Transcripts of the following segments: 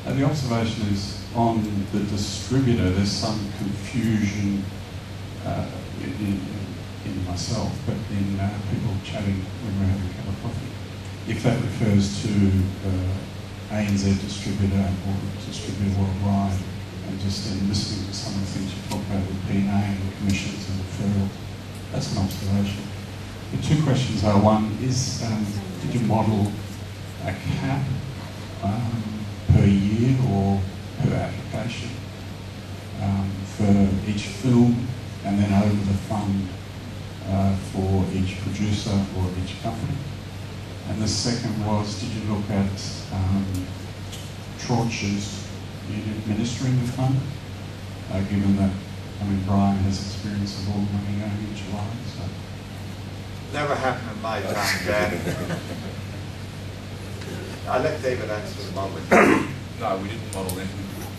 The observation is on the distributor, there's some confusion in myself, but in people chatting when we're having a cup of coffee. If that refers to ANZ distributor or distributor worldwide, and just in listening to some of the things you talk about with PDFF and commissions and referrals, that's an observation. The two questions are, one is, did you model a cap per year or per application for each film, and then over the fund for each producer or each company? And the second was, did you look at tranches in administering the fund, given that, I mean, Brian has experience of all the money going in July, so. Never happened in my time, Dan. I'll let David answer the modelling. No, we didn't model it.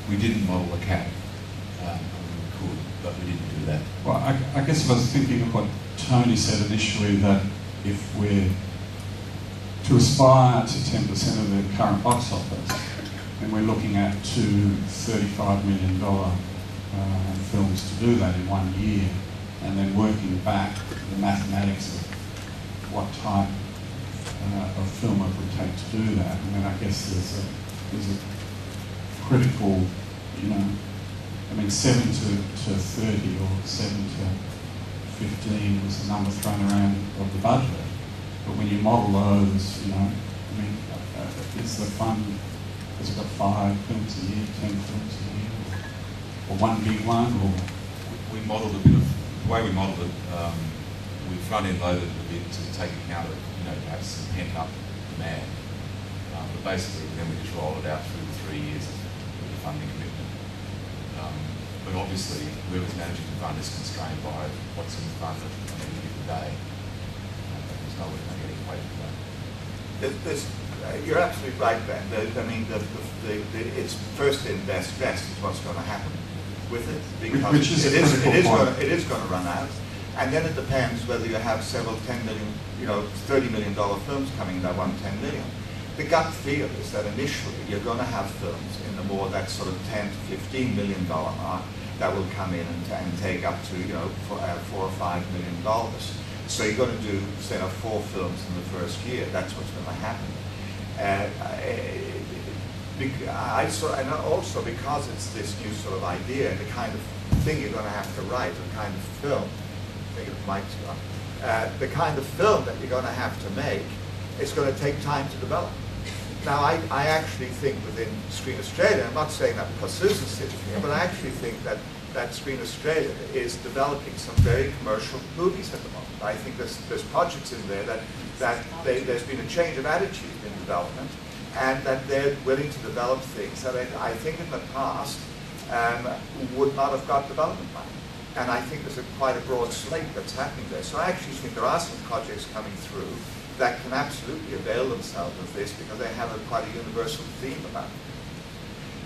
We didn't model a cap. We could, but we didn't do that. Well, I guess I was thinking of what Tony said initially, that if we're to aspire to 10% of the current box office, and we're looking at two $35 million films to do that in 1 year, and then working back the mathematics of what type of film it would take to do that. I mean, I guess there's a critical, you know, I mean, 7 to 30 or 7 to 15 was the number thrown around of the budget. But when you model those, you know, I mean, is the fund, has it got 5 films a year, 10 films a year, or one big one? Or we modelled a bit of, the way we modelled it, we front-end loaded it a bit to take account of, you know, perhaps some pent-up demand. But basically, then we just rolled it out through the 3 years of the funding commitment. But obviously, whoever's managing the fund is constrained by what's in the fund at any given day. There's no way of getting away from that. You're absolutely right, Ben. I mean, it's first in, best is what's going to happen with it, because it is going to run out. And then it depends whether you have several 10 million, you know, $30 million films coming in that one 10 million. The gut feel is that initially you're going to have films in the more that sort of 10 to $15 million mark that will come in and take up to, you know, $4 or $5 million. So you're going to do, say, 4 films in the first year. That's what's going to happen. And also because it's this new sort of idea, the kind of thing you're going to have to write, the kind of film. The kind of film that you're going to have to make, it's going to take time to develop. Now, I actually think within Screen Australia, I'm not saying that because Susan's sitting here, but I actually think that Screen Australia is developing some very commercial movies at the moment. I think there's projects in there that there's been a change of attitude in development, and that they're willing to develop things that I think in the past would not have got development money. And I think there's quite a broad slate that's happening there. So I actually think there are some projects coming through that can absolutely avail themselves of this because they have quite a universal theme about it.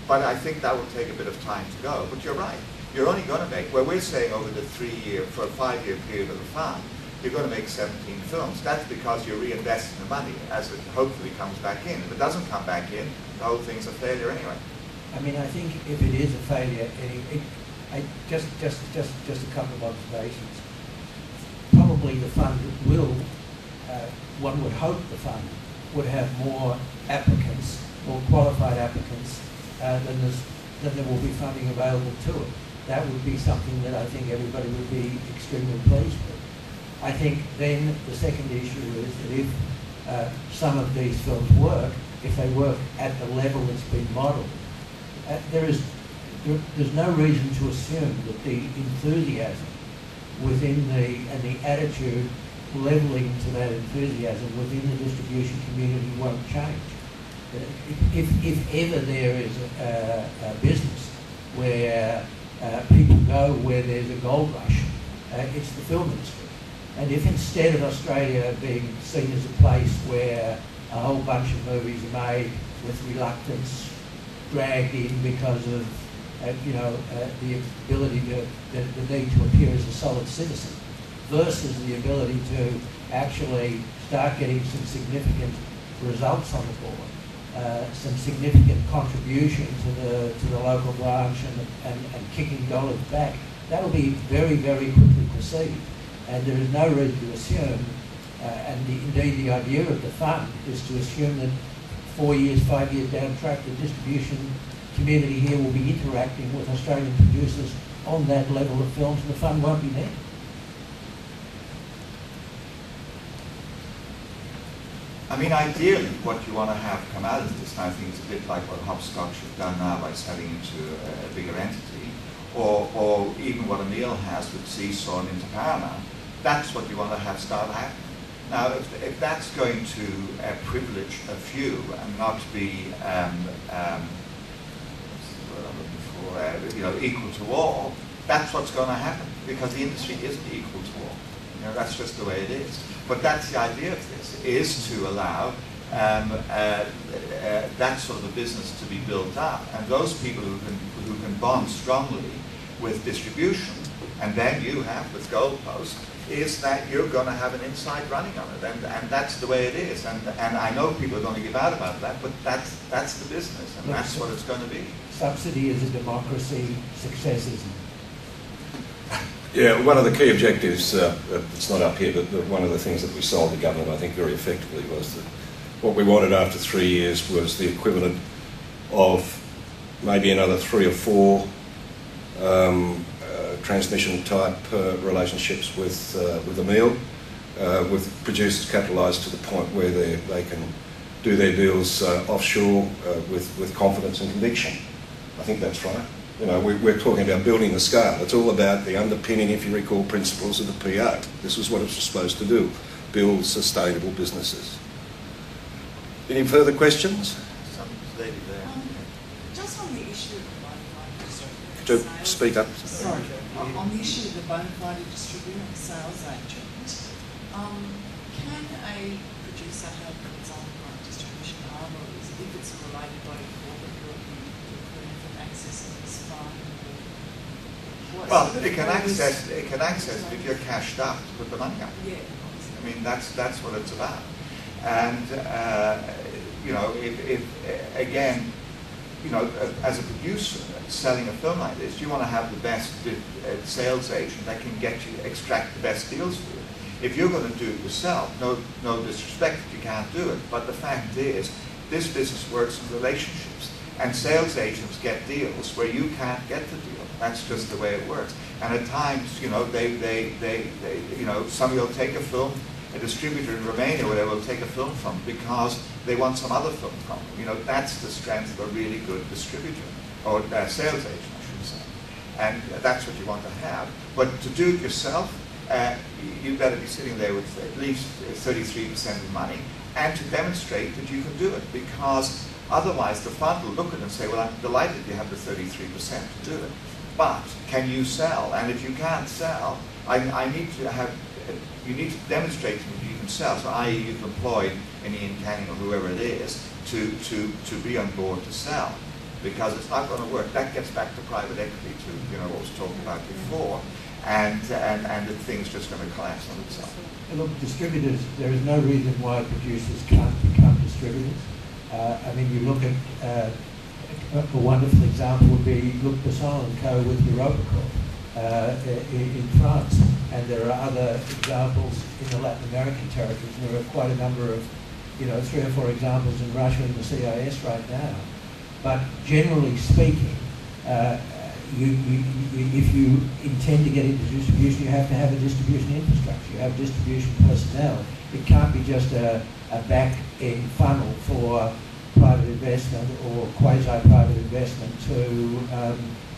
But I think that will take a bit of time to go. But you're right. You're only going to make, well, we're saying over the 3-year, for a 5-year period of the fund, you're going to make 17 films. That's because you're reinvesting the money as it hopefully comes back in. If it doesn't come back in, the whole thing's a failure anyway. I mean, I think if it is a failure, just a couple of observations. Probably the fund will, one would hope the fund would have more applicants, more qualified applicants than there will be funding available to it. That would be something that I think everybody would be extremely pleased with. I think then the second issue is that if some of these films work, if they work at the level that's been modelled, there's no reason to assume that the enthusiasm within and the attitude levelling to that enthusiasm within the distribution community won't change. If ever there is a business where people go where there's a gold rush, it's the film industry. And if instead of Australia being seen as a place where a whole bunch of movies are made with reluctance, dragged in because of the ability the need to appear as a solid citizen, versus the ability to actually start getting some significant results on the board, some significant contribution to the local branch and kicking dollars back, that'll be very, very quickly perceived. And there is no reason to assume, indeed the idea of the fund is to assume that 4 years, 5 years down the track, the distribution community here will be interacting with Australian producers on that level of films, and the fund won't be there. I mean, ideally, what you want to have come out of this, and I think it's a bit like what Hopscotch have done now by selling into a bigger entity, or even what Emil has with Seesaw and into Paramount. That's what you want to have start happening. Now, if that's going to privilege a few and not be equal to all, that's what's going to happen, because the industry isn't equal to all. That's just the way it is. But that's the idea of this, is to allow that sort of a business to be built up, and those people who can bond strongly with distribution, and then you have with Goalpost, is that you're going to have an inside running on it, and that's the way it is. And I know people are going to give out about that, but that's the business, and that's what it's going to be. Subsidy is a democracy, success isn't. Yeah, one of the key objectives, it's not up here, but one of the things that we sold the government, I think, very effectively was that what we wanted after 3 years was the equivalent of maybe another 3 or 4 transmission type relationships with Emil, with producers capitalised to the point where they can do their deals offshore with confidence and conviction. I think that's right. We're talking about building the scale. It's all about the underpinning, if you recall, principles of the PA. This is what it was supposed to do, build sustainable businesses. Any further questions? Some lady there. Just on the issue of the bona fide distributor. To speak up. Sorry. On the issue of the bona fide distributor and sales agent, can a producer have its own distribution arm, or if it's a related body corporate, will it be precluded from accessing this fund? Well, it can access it if you're cashed up to put the money up. Yeah. I mean, that's what it's about. And again, as a producer selling a film like this, you want to have the best sales agent that can extract the best deals for you. If you're going to do it yourself, no disrespect that you can't do it, but the fact is, this business works in relationships, and sales agents get deals where you can't get the deal. That's just the way it works. And at times, somebody will take a film, a distributor in Romania, where they will take a film from because they want some other film from. That's the strength of a really good distributor, or sales agent, I should say. And that's what you want to have. But to do it yourself, you better be sitting there with at least 33% of money, and to demonstrate that you can do it, because otherwise the fund will look at it and say, well, I'm delighted you have the 33% to do it, but can you sell? And if you can't sell, you need to demonstrate to me that you can sell. So i.e. you've employed an Ian Canning or whoever it is to be on board to sell, because it's not going to work. That gets back to private equity, to what was talked about before, and the thing's just going to collapse on itself. And look, distributors, there is no reason why producers can't become distributors. You look at a wonderful example would be Besson & Co. with Europacorp in France, and there are other examples in the Latin American territories. There are quite a number of, 3 or 4 examples in Russia and the CIS right now. But generally speaking, if you intend to get into distribution, you have to have a distribution infrastructure. You have distribution personnel. It can't be just a back-end funnel for private investment or quasi-private investment to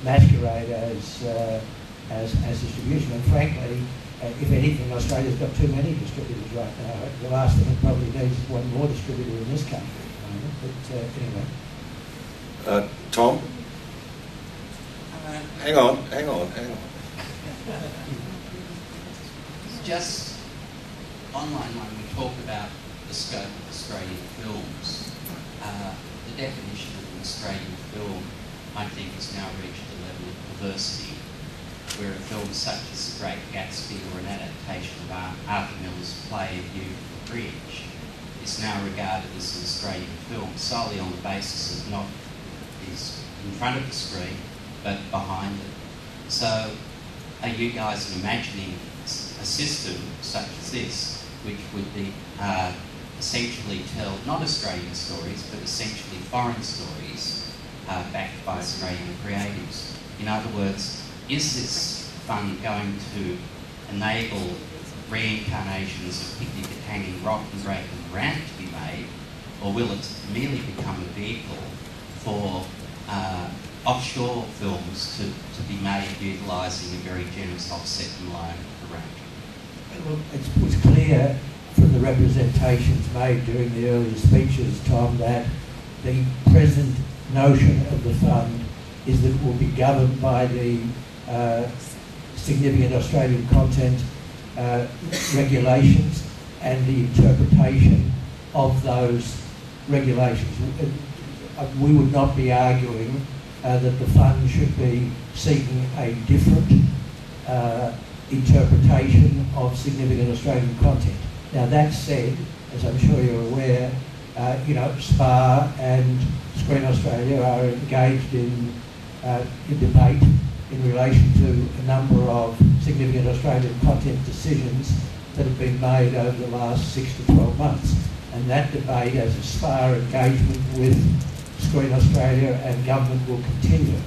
masquerade as distribution. And frankly, if anything, Australia's got too many distributors right now. The last thing it probably needs is one more distributor in this country at the moment. But anyway. Tom? Hang on. Just online when we talk about the scope of Australian films, the definition of an Australian film, I think, has now reached a level of perversity where a film such as The Great Gatsby or an adaptation of Arthur Miller's play View from the Bridge is it's now regarded as an Australian film solely on the basis of not is in front of the screen, but behind it. So are you guys imagining a system such as this, which would be essentially tell not Australian stories, but essentially foreign stories backed by Australian creatives? In other words, is this fund going to enable reincarnations of Picnic at Hanging Rock and Great Gatsby to be made, or will it merely become a vehicle for offshore films to be made utilising a very generous offset and loan arrangement? Well, it was clear from the representations made during the earlier speeches, Tom, that the present notion of the fund is that it will be governed by the significant Australian content regulations and the interpretation of those regulations. We would not be arguing that the fund should be seeking a different interpretation of significant Australian content. Now that said, as I'm sure you're aware, SPAA and Screen Australia are engaged in debate in relation to a number of significant Australian content decisions that have been made over the last 6 to 12 months. And that debate, as a SPAA engagement with Screen Australia and government, will continue.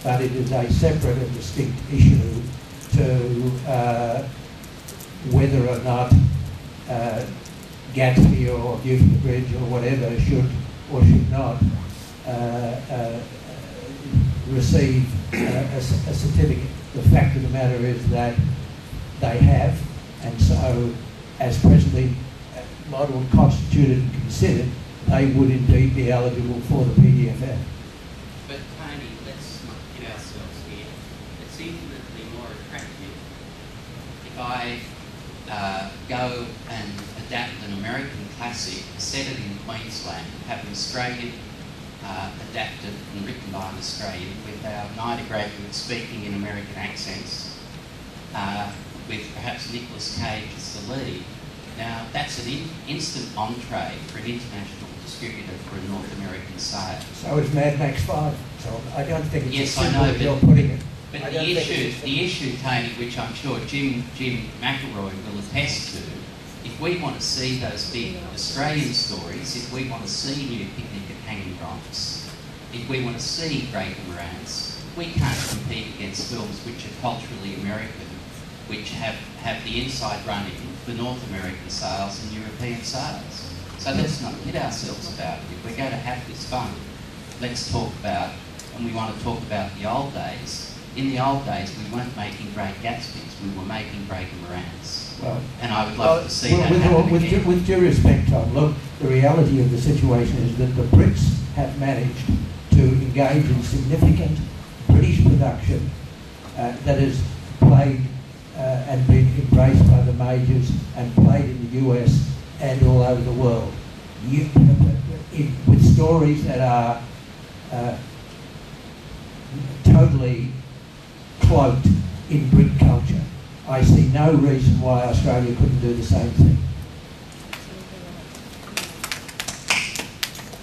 But it is a separate and distinct issue to whether or not Gatsby or View from the Bridge or whatever should or should not receive a certificate. The fact of the matter is that they have, and so as presently modelled, constituted and considered, they would indeed be eligible for the PDFF. But Tony, let's not kid ourselves here. It's infinitely more attractive if I go and adapt an American classic, set it in Queensland, have an Australian adapted and written by an Australian with our NIDA graduates speaking in American accents, with perhaps Nicolas Cage as the lead. Now, that's an instant entree for an international distributor for a North American sale. So is Mad Max 5. So I don't think it's yes, as simple I know, as you're putting it. But the issue, Tony, which I'm sure Jim McElroy will attest to, if we want to see those big Australian stories, if we want to see New Picnic at Hanging Rocks, if we want to see Great Gatsby, we can't compete against films which are culturally American, which have the inside running for North American sales and European sales. So let's not kid ourselves about it. If we're going to have this fund, let's talk about, and we want to talk about the old days. In the old days, we weren't making Great Gatsbys, we were making Great Gatsby. Well, and I would love to see that happen again. With due respect, Tom, look, the reality of the situation is that the Brits have managed to engage in significant British production that is played and been embraced by the majors and played in the US and all over the world. With stories that are totally cloaked in Brit culture. I see no reason why Australia couldn't do the same thing.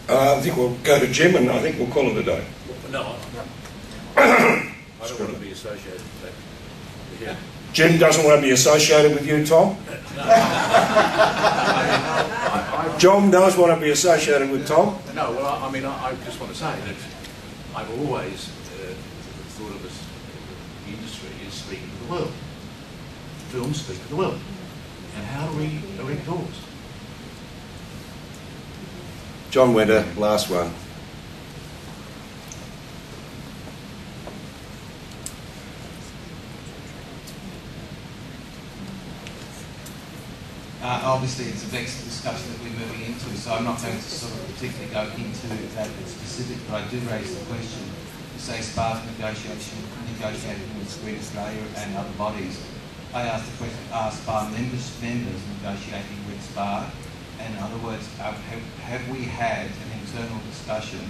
I think we'll go to Jim and I think we'll call it a day. No, I don't want to be associated with that. Yeah. Jim doesn't want to be associated with you, Tom? John does want to be associated with Tom? No, well, I just want to say that I've always thought of us, the industry, as speaking to the world. Films speak to the world. And how do we erect doors? John Winter, last one. Obviously, it's a vexed discussion that we're moving into, so I'm not going to sort of particularly go into that specific, but I do raise the question. You say SPAA's negotiating with Screen Australia and other bodies. I asked the question, are SPAA members negotiating with SPAA? And in other words, have we had an internal discussion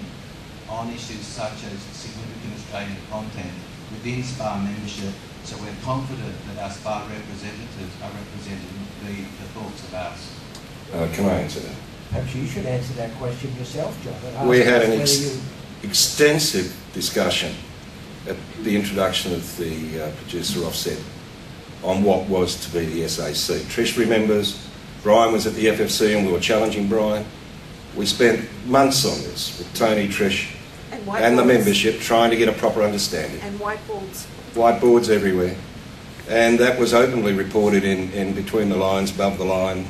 on issues such as significant Australian content within SPAA membership, so we're confident that our SPAA representatives are representing the thoughts of us? Can I answer that? Perhaps you should answer that question yourself, John. And We ask had us an whether you- extensive discussion at the introduction of the producer offset on what was to be the SAC. Trish remembers, Brian was at the FFC and we were challenging Brian. We spent months on this with Tony, Trish and the membership trying to get a proper understanding. And whiteboards. Whiteboards everywhere. And that was openly reported in between the lines, above the line.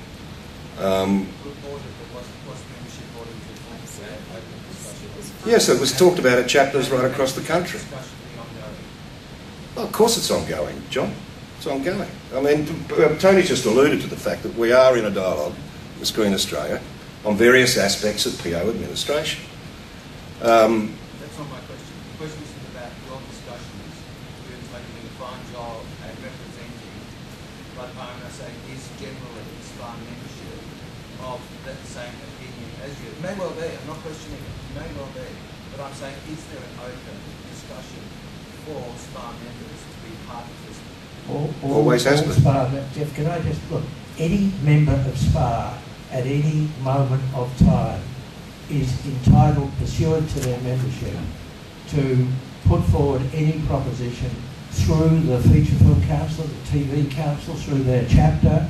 Yes, it was talked about at chapters right across the country. Well, of course it's ongoing, John. It's ongoing. I mean, Tony just alluded to the fact that we are in a dialogue with Screen Australia on various aspects of PO administration. That's not my question. The question is about your discussions. You're taking a fine job at representing, but I'm going to say is generally SPAA membership of that same opinion as you. It may well be, I'm not questioning it, it may well be, but I'm saying is there an open discussion for SPAA members to be part of this? Always has been. SPAA, Geoff, can I just look? Any member of SPAA at any moment of time is entitled, pursuant to their membership, to put forward any proposition through the Feature Film Council, the TV Council, through their chapter,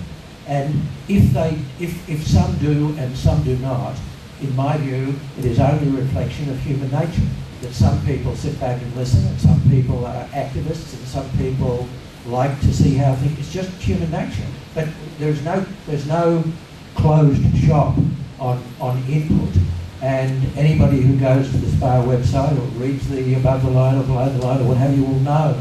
and if some do and some do not, in my view, it is only a reflection of human nature. That some people sit back and listen, and some people are activists, and some people like to see how things. It's just human nature. But there's no closed shop on input. And anybody who goes to the SPAA website or reads the above the line or below the line or what have you will know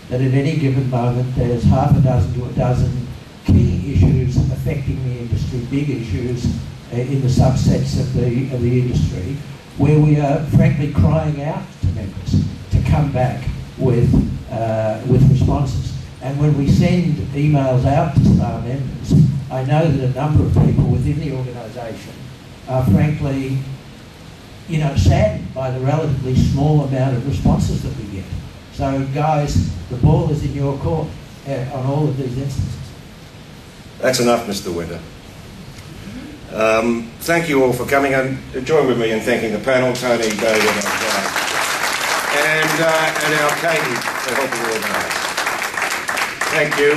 that at any given moment there's half a dozen to a dozen key issues affecting the industry, big issues in the subsets of the industry, where we are frankly crying out to members to come back with responses. And when we send emails out to SPAA members, I know that a number of people within the organisation are frankly, saddened by the relatively small amount of responses that we get. So, guys, the ball is in your court on all of these instances. That's enough, Mr. Winter. Thank you all for coming, and join with me in thanking the panel, Tony, David, and our Katie for helping organise. Thank you.